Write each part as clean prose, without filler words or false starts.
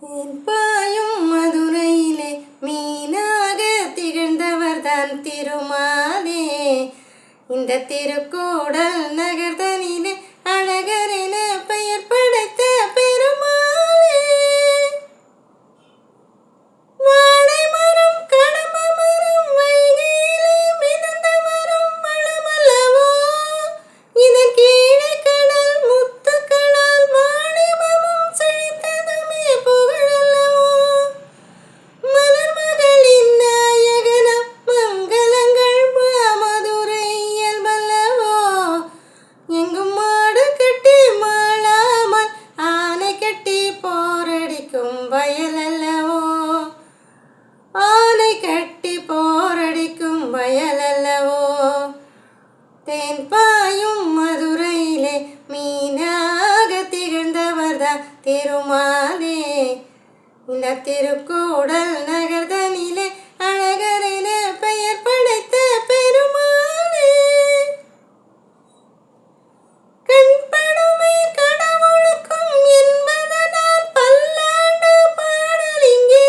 தேன்பாயும் மதுரையிலே மீனாக திகழ்ந்தவர்தான் திருமாலே. இந்த திருக்கூடல் நகர்தனிலே அழகரென பெயர் படைத்த பெருமாளே. வாழை மரம் கடம்ப மரம் வைகையிலே மிதந்த மரம் வளமல்லவோ. இதன் கீழே கடல் முத்துக்களால் மாணிபமும் செழித்ததுமே புகழல்லவோ. மலர் மகளின் நாயகனாம் மங்களங்கள் மதுரை இயல்பல்லவோ. எங்கும் மாடு கட்டி மாளாமல் ஆனை கட்டி போரடிக்கும் வயலல்லவோ. ஆனை கட்டி போரடிக்கும் வயலல்லவோ. தேன்பாயும் மதுரையிலே மீனாக திகழ்ந்தவர்தான் திருமாலே. இந்த திருக்கூடல் நகர்தனிலே அழகரென பெயர் படைத்த பெருமாளே. கண்படுமே கடவுளுக்கும் என்பதனால் பல்லாண்டு பாடலிங்கே.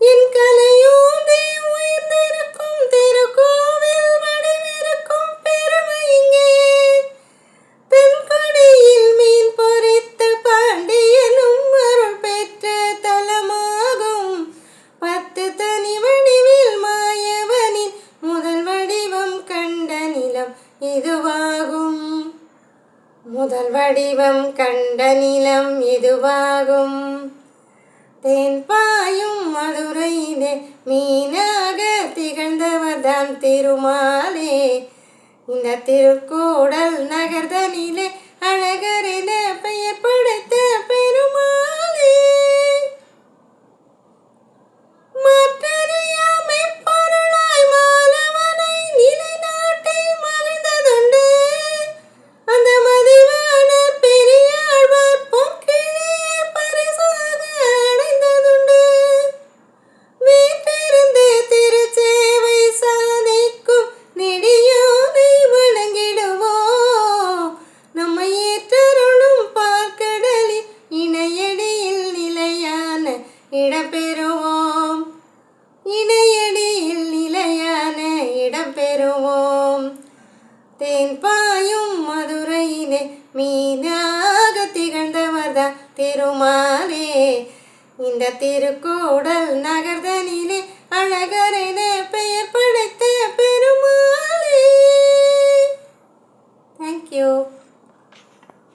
என் கலையோதே உயர்ந்திருக்கும் திருக்கோவில் வடிவிருக்கும் பெருமை இங்கே. தென்கொடியில் மீன் பொறித்த பாண்டியனும் அருள் பெற்ற தலமாகும். 10 தனி வடிவில் மாயவனின் முதல் வடிவம் கண்ட நிலம் இதுவாகும். முதல் வடிவம் கண்ட நிலம் இதுவாகும். தேன்பாயும் மதுரையிலே மீனாக திகழ்ந்தவர்தான் திருமாலே. இந்த திருக்கூடல் நகர்தனிலே அழகரென பெயர் படைத்த பெருமாளே. மாற்றறியாமை பொருளாய் மாணவனை நிலைநாட்டி மகிழ்ந்ததுண்டு. அந்த மதிவாணர் பெரியாழ்வார் பொற்கிழியை பரிசாக அடைந்ததுண்டு. வீட்டிருந்து திருச்சேவை சாதிக்கும் நெடியோனை வணங்கிடுவோம். நம்மை ஏற்றருளும் பார்க்கடலில் இணையடியில் நிலையான இடம்பெறுவோம். இணையடியில் நிலையான இடம்பெறுவோம். தேன்பாயும் மதுரையிலே மீனாக திகழ்ந்தவர்தான் திருமாலே. இந்த திருக்கூடல் நகர்தனிலே அழகரென பெயர்